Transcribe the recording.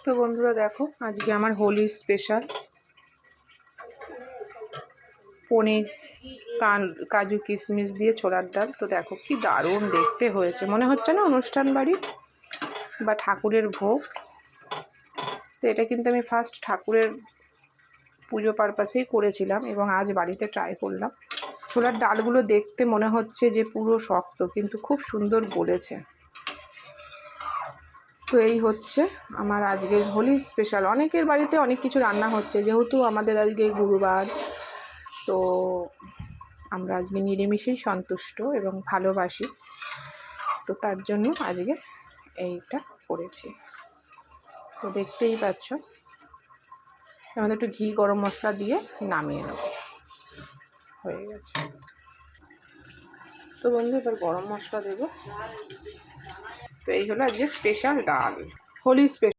তো বন্ধুরা দেখো, আজকে আমার হোলির স্পেশাল পনির কাজু কিশমিশ দিয়ে ছোলার ডাল। তো দেখো কি দারুণ দেখতে হয়েছে, মনে হচ্ছে না অনুষ্ঠান বাড়ি বা ঠাকুরের ভোগ। তো এটা কিন্তু আমি ফার্স্ট ঠাকুরের পুজো পারপাসেই করেছিলাম এবং আজ বাড়িতে ট্রাই করলাম। ছোলার ডালগুলো দেখতে মনে হচ্ছে যে পুরো শক্ত, কিন্তু খুব সুন্দর গলেছে। তো এই হচ্ছে আমার আজকের হোলির স্পেশাল। অনেকের বাড়িতে অনেক কিছু রান্না হচ্ছে, যেহেতু আমাদের আজকে গুরুবার, তো আমরা আজকে নিরামিষেই সন্তুষ্ট এবং ভালোবাসি। তো তার জন্য আজকে এইটা করেছি। তো দেখতেই পাচ্ছ, আমাদের একটু ঘি গরম মশলা দিয়ে নামিয়ে নেব, হয়ে গেছে। তো বন্ধু এবার গরম মশলা দেব। তো এই হলো আজকে স্পেশাল ডাল, হোলি স্পেশাল।